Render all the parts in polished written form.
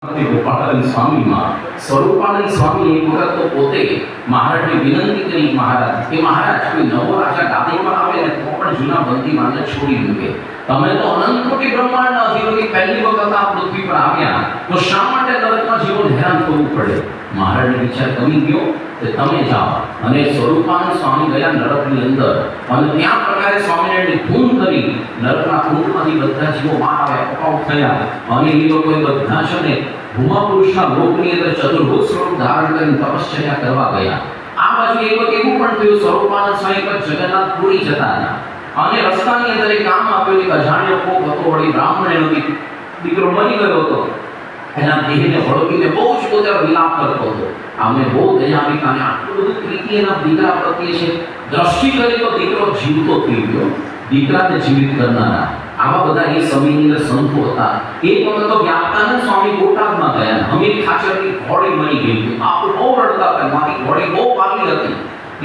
ગોપાળાનંદ સ્વામીમાં સ્વરૂપાનંદ સ્વામી એક વખત તો પોતે મહારાજને વિનંતી કરી મહારાજ કે મહારાજ કોઈ નવો રાજા ગાદીમાં આવે ને તો પણ જૂના બંદીવાનને છોડી મૂકે. તમે તો અનંત કોટી બ્રહ્માંડના અધિપતિ પહેલી વખત આ પૃથ્વી પર આવ્યા તો શા માટે નરકમાં જીવન હેરાન થવું પડે? મહારાજને વિચાર કરી ગયો કે તમે જાઓ. અને સ્વરૂપાનંદ સ્વામી ગયા નરકની અંદર અને ત્યાં પ્રકારે સ્વામિનારાયણની ધૂન કરી નરકના કુંડમાંથી બધા જીવો બહાર આવ્યા, પકાવ થયા અને એ લોકોએ બધા છે ને ભૂમાપુરુષના લોકની અંદર ચતુર્ભુજ સ્વરૂપ ધારણ કરીને તપશ્ચર્યા કરવા ગયા. આ બાજુ એક વખત એવું પણ થયું, સ્વરૂપાનંદ સ્વામી પર જગન્નાથપુરી જતા હતા અને રસ્તાની અંદર એક કામ આપ્યું કે અજાણ્યો કોક હતો, વળી બ્રાહ્મણ એનો દીકરો મરી ગયો હતો. એના દેહને વળગીને બહુ જ પોતે વિલાપ કરતો હતો. આમને બહુ દયા આવી અને આટલું બધું પ્રીતિ એના દીકરા પ્રત્યે છે. દ્રષ્ટિ કરી તો દીકરો જીવતો થઈ ગયો, દીકરાને જીવિત કરનારા આવા બધા એ સમયની અંદર સંતો હતા. એક વખત તો વ્યાપતાનંદ સ્વામી બોટાદમાં ગયા. હમીર ખાચરની ઘોડી મરી ગઈ હતી. આપણે બહુ રડતા હતા, મારી ઘોડી બહુ પાલી હતી.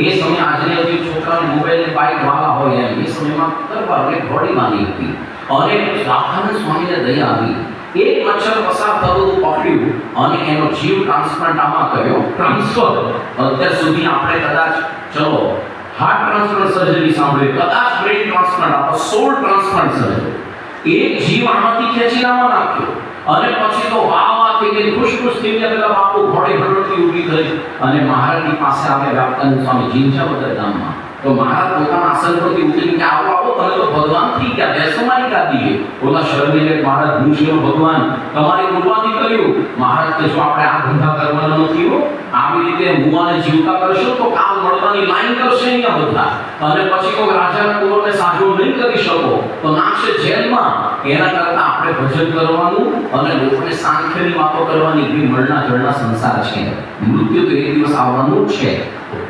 એ સમય આજને હજી છોકરાને મોબાઈલ ને બાઇક વાળા હોય એમ એ સમયમાં કરવા એટલે ઘોડી બાંધી હતી. અને વ્યાપતાનંદ સ્વામીને દયા આવી. એક મચ્છર પસાર થતું પકડ્યું અને એનો જીવ ટ્રાન્સપ્લાન્ટ આમાં કર્યો, ટ્રાન્સફર. અત્યાર સુધી આપણે કદાચ ચલો હાર્ટ ટ્રાન્સપ્લાન્ટ સર્જરી સાંભળી, કદાચ બ્રેન ટ્રાન્સપ્લાન્ટ, આપણે સોલ ટ્રાન્સપ્લાન્ટ સર્જરી. એક જીવ આમાંથી ખેંચીને આમાં નાખ્યો અને પછી તો વાહ થઈ ગઈ, ખુશ થઈને પેલા બાપુ ઘોડે હરણથી ઊભી થઈ અને મહારાજની પાસે આવે વ્યાપતાનંદ સ્વામી જીંજાવદર ગામમાં. તો મહારાજ પોતાના આસન પરથી ઉતરીને કે આવો આવો, તમે તો ભગવાન થઈ ગયા, બેસો મારી ગાદીએ. ઓલા શરણીને મહારાજ મુશીનો ભગવાન તમારી કૃપાથી કર્યું. મહારાજ કે જો આપણે આ ધંધા કરવાના નથી હો, આવી રીતે મુવાને જીવતા કરશો તો કાલ મળવાની લાઈન કરશે અહીંયા બધા. અને પછી કોઈ રાજાના કુળને સાજો નહીં કરી શકો તો નાખશે જેલમાં. એના કરતા આપણે ભજન કરવાનું અને લોકોને સાંખ્યની વાતો કરવાની. એ મળના જળના સંસાર છે, મૃત્યુ તો એક દિવસ આવવાનું જ છે.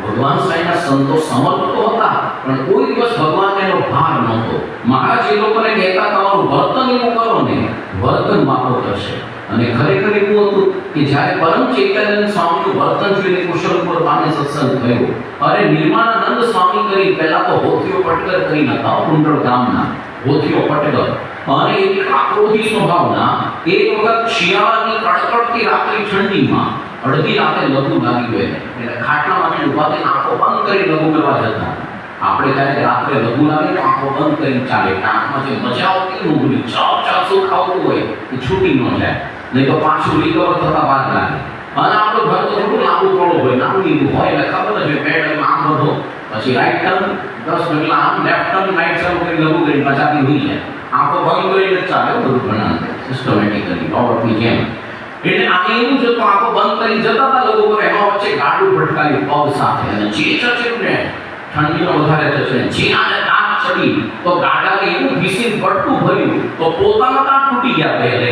ભગવાન સાંઈના સંતો સમર્થ હતા પણ કોઈ દિવસ ભગવાનને એનો ભાર નહોતો. મહારાજ એ લોકોને કહેતા તમારું વર્તન એવું કરો ને, વર્તન વાપો કરશે. અને ખરેખર એવું હતું કે જ્યારે પરમ ચૈતન્ય સ્વામીનું વર્તન જોઈને કુશળપુર પાને સત્સંગ થયો. અરે નિર્માણાનંદ સ્વામી કરી પહેલા તો હોથીઓ પટકર કરી નતા, કુંડળ ગામના હોથીઓ પટકર. અને એક આક્રોધી સ્વભાવના. એક વખત શિયાળાની કડકડતી રાત્રિ ઠંડીમાં અડધી રાતે લઘુ લાગી ગયો એટલે ખાટલામાંથી ઊભા થઈને આંખો બંધ કરી લઘુ કરવા જતા. આપણે ત્યારે રાત્રે લઘુ લાગે તો આંખો બંધ કરીને ચાલે. આંખમાં જે મજા આવતી ઊંઘની ચાસું ખાવતું હોય એ છૂટી ન જાય, નહીં તો પાછું રિકવર થતા વાર લાગે. અને આપણું ઘર તો થોડું લાંબુ થોડું હોય, નાનું એવું હોય એટલે ખબર જ હોય પેડલ આમ વધો પછી રાઈટ ટર્ન 10 મિનિટ આમ, લેફ્ટ ટર્ન રાઈટ ટર્ન કરી લઘુ કરીને પચાવી હોઈ જાય. આંખો બંધ કરીને ચાલે બધું ઘણા સિસ્ટમેટિકલી રોબોટની જેમ. એટલે આને એવું છે તો આંખો બંધ કરી જતા હતા લોકો, એમાં વચ્ચે ગાડું ભટકાવી પગ સાથે અને જે ચચ્યું ને ઠંડીનો વધારે થશે, જે આને દાંત ચડી તો ગાડાને એવું ભીસીન ભટકું ભર્યું તો પોતાના દાંત તૂટી ગયા. પહેલે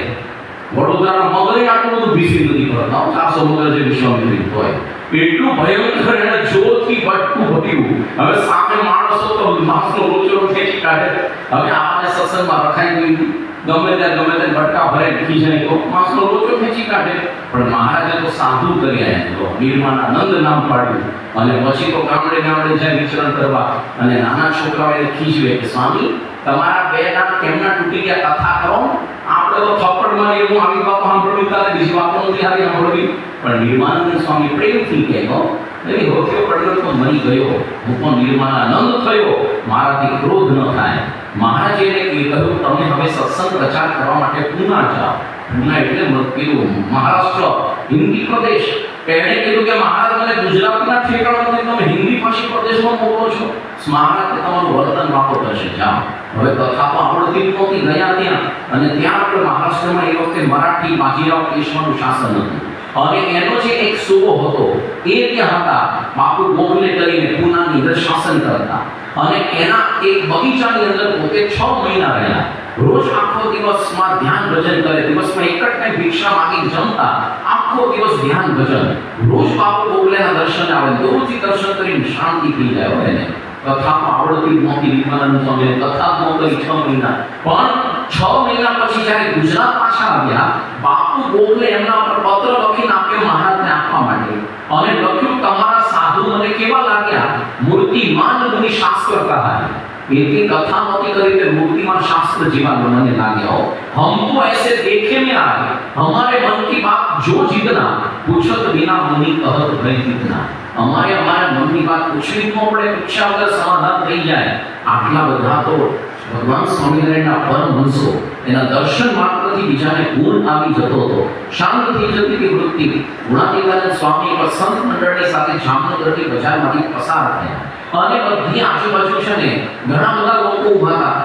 વડોદરાના મગરે આટલું બધું ભીસીન નથી કરતા, 400 મગર જે વિશ્વામિત્રી હોય એટલું ભયંકર એને જોરથી ભટકું ભર્યું. હવે સામે માણસો તો માણસનો રોચો ખેંચી કાઢે. હવે આપણને સત્સંગમાં રખાઈ ગયું, ગમે ત્યાં ભટકા ભરે ખીજાય તો માણસનો રોચો ખેંચી કાઢે. પણ મહારાજે તો સાધુ કર્યા એમ તો નિર્માણાનંદ નામ પાડ્યું. અને પછી તો ગામડે જાય વિચરણ કરવા અને નાના છોકરાઓને ખીજવે કે સ્વામી તમારા બે નામ કેમના તૂટી ગયા, કથા કરો. આપણે તો થપ્પડ મારી હું આવી વાતો સાંભળવી, તારે બીજી વાતો નથી આવી સાંભળવી. પણ નિર્માણાનંદ સ્વામી પ્રેમથી કહેતો નહીં, હોથિયો પડ્યો તો મરી ગયો, હું પણ નિર્માણાનંદ થયો, મારાથી ક્રોધ ન થાય. મહારાજે કહ્યું તમે હવે સત્સંગ પ્રચાર કરવા માટે પૂના જાઓ. પૂના એટલે પેલું મહારાષ્ટ્ર હિન્દી પ્રદેશ. એણે કીધું કે મહારાજ મને ગુજરાતના ઠેકાણાથી તમે હિન્દી ભાષી પ્રદેશમાં મોકલો છો. મહારાજ તમારું વર્તન વાપો કરશે, જાઓ. હવે કથા તો આવડતી નહોતી, ગયા ત્યાં અને ત્યાં આપણે મહારાષ્ટ્રમાં એ વખતે મરાઠી બાજીરાવ પેશવાનું શાસન હતું. અને એનો જે એક સૂબો હતો એ ત્યાં હતા, બાપુ ગોખલે કરીને પૂનાની અંદર શાસન કરતા. અને એના એક બગીચાની અંદર પોતે 6 મહિના રહ્યા. રોજ આખો દિવસમાં ધ્યાન ભજન કરે, દિવસમાં એક જ ટાઈમ ભિક્ષા માંગી જમતા, આખો દિવસ ધ્યાન ભજન. રોજ બાપુ ગોખલેના દર્શન આવે, દૂરથી દર્શન કરીને શાંતિ થઈ જાય. હોય ને કથા આવડતી નહોતી નિર્માણાનંદ સ્વામીને, કથા ન કરી 6 મહિના. પણ 6 મહિના પછી જ્યારે ગુજરાત પાછા આવ્યા, બાપુ ગોખલે એમના પર પત્ર લખીને આપ્યો મહારાજને આપવા માટે. અને લખ્યું તમારા સાધુ મને કેવા લાગ્યા, મૂર્તિમાન મુનિ શાસ્ત્ર કહાય. इनकी कथा नती करी कि मूर्तिमान शास्त्र जीवन बनने लगे हो। हमको ऐसे देखे में आए, हमारे मन की बात जो जितना पूछत बिना मुनि कहत भय जितना। हमारे मन की बात पूछनी तो पड़े, पूछा वगैरह समाधान થઈ જાય। આટલા બધા તો ભગવાન સ્વામિનારાયણના પરમહંસો એના દર્શન માત્રથી બીજાને ગુણ આવી જતો હતો, શાંત થઈ જતી હતી વૃત્તિ। ગુણાતીતાનંદ સ્વામી એક સંત મંડળની સાથે જામનગરથી બજારમાંથી પસાર થયા અને બધી આજુબાજુ છે ને ઘણા બધા લોકો ઊભા હતા।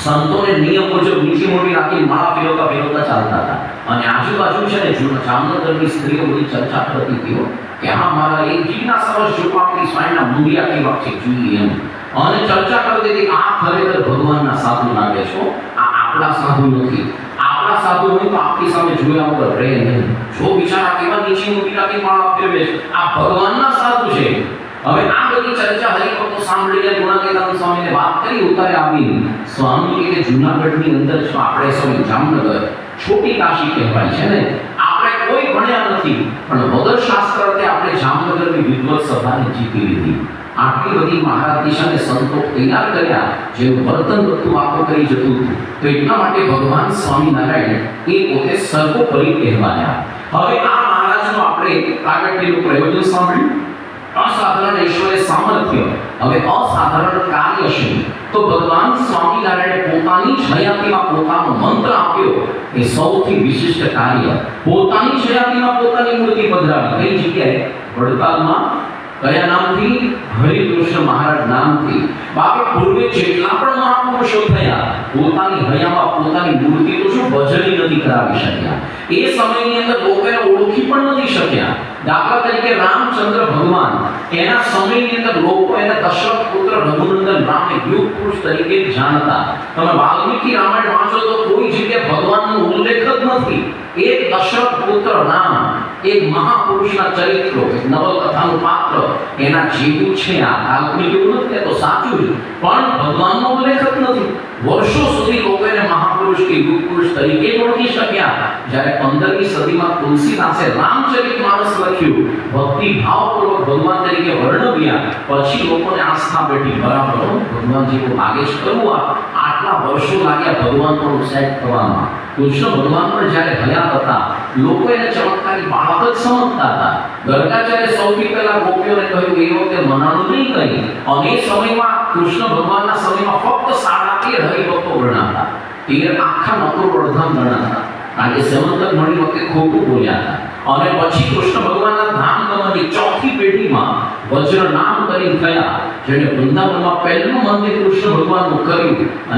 સંતોને નિયમ મુજબ નીચી મોટી રાખી માળા ફેરવતા ચાલતા હતા અને આજુબાજુ છે ને જામનગરની સ્ત્રીઓ બધી ચર્ચા કરતી હતી કે આ મારા એક જીવના સરસ જોપાપડી સ્વામીના મુંડિયા કેવા છે જોઈએ એમ, અને ચર્ચા કરતી હતી આ ખરેખર ભગવાનના સાધુ લાગે છો, આ આપણા સાધુ નથી। આપણા સાધુ હોય તો આપણી સામે જોયા વગર રહે નહીં, જો બિચારા કેવા નીચી મોટી રાખી માળા ફેરવે છે, આ ભગવાનના સાધુ છે। હવે આ બધી ચર્ચા હરિભક્તો સાંભળીને ગુણાતીતાનંદ સ્વામીને વાત કરી ઉતારે આવી। સ્વામી કે જૂનાગઢની અંદર જો આપણે સૌ જામનગર છોટી કાશી કહેવાય છે ને, આપણે કોઈ ભણ્યા નથી પણ વગર શાસ્ત્રાર્થે આપણે જામનગરની વિદ્વત સભાને જીતી લીધી। આટલી બધી મહારાજ દિશાને સંતો તૈયાર કર્યા, જેનું વર્તન બધું વાતો કરી જતું હતું, તો એટલા માટે ભગવાન સ્વામિનારાયણ એ પોતે સર્વોપરી કહેવાયા। હવે આ મહારાજનો આપણે પ્રાગટ્યનું પ્રયોજન સાંભળ્યું, અસાધારણ ઈશ્વરે સામર્થ્ય, હવે અસાધારણ કાર્યશીલ। તો ભગવાન સ્વામિનારાયણે પોતાની જ હયાતીમાં પોતાનો મંત્ર આપ્યો એ સૌથી વિશિષ્ટ કાર્ય। પોતાની જ હયાતીમાં પોતાની મૂર્તિ પધરાવી, કઈ જગ્યાએ? વડતાલમાં। કયા નામથી? હરિકૃષ્ણ મહારાજ નામથી। બાકી પૂર્વે જેટલા પણ મહાપુરુષો થયા પોતાની હયામાં પોતાની મૂર્તિ તો શું ભજની નથી કરાવી શક્યા, એ સમયની અંદર લોકોને ઓળખી પણ નથી શક્યા। દાખલા તરીકે રામચંદ્ર ભગવાન, એના સમયની અંદર લોકો એને દશરથ પુત્ર રઘુનંદન રામને યુગ પુરુષ તરીકે જાણતા। તમે વાલ્મીકી રામાયણ વાંચો તો કોઈ જગ્યાએ ભગવાનનો ઉલ્લેખ જ નથી। એક દશરથ પુત્ર રામ, એક મહાપુરુષના ચરિત્રો, એક નવલકથાનું પાત્ર એના જેવું છે। આ કાલ્પનિક એવું નથી, તો સાચું જ, પણ ભગવાનનો ઉલ્લેખ જ નથી। વર્ષો સુધી લોકો એને મહાપુરુષ કે યુગ પુરુષ તરીકે ઓળખી શક્યા। જ્યારે 15મી સદીમાં તુલસીદાસે રામચરિતમાનસ લખ્યું, ભક્તિ ભાવપૂર્વક ભગવાન તરીકે વર્ણવ્યા, પછી લોકોને આસ્થા બેઠી, બરાબર ભગવાન જેવું લાગે છે કરવું। આટલા વર્ષો લાગ્યા ભગવાન પર સેટ થવામાં। કૃષ્ણ ભગવાન પણ જ્યારે હયાત હતા લોકો એને ચમત્કારી બાળક જ સમજતા હતા। ગર્ગાચાર્ય સૌથી પહેલા ગોપીઓને કહ્યું એ વખતે મનાણું નહીં કંઈ, અને એ સમયમાં કૃષ્ણ ભગવાનના સમયમાં ફક્ત 13.5 હરિભક્તો ગણાતા, 13 આખા નકરો અડધામ ગણાતા, કારણ કે સેવંતક મણી વખતે ખોટું બોલ્યા હતા। અને પછી કૃષ્ણ ભગવાનના ધામ ગમનની ચોથી પેઢીમાં વજ્ર નામ કરીને થયા, જેણે વૃંદાવનમાં પહેલું મંદિર કૃષ્ણ ભગવાનનું કર્યું અને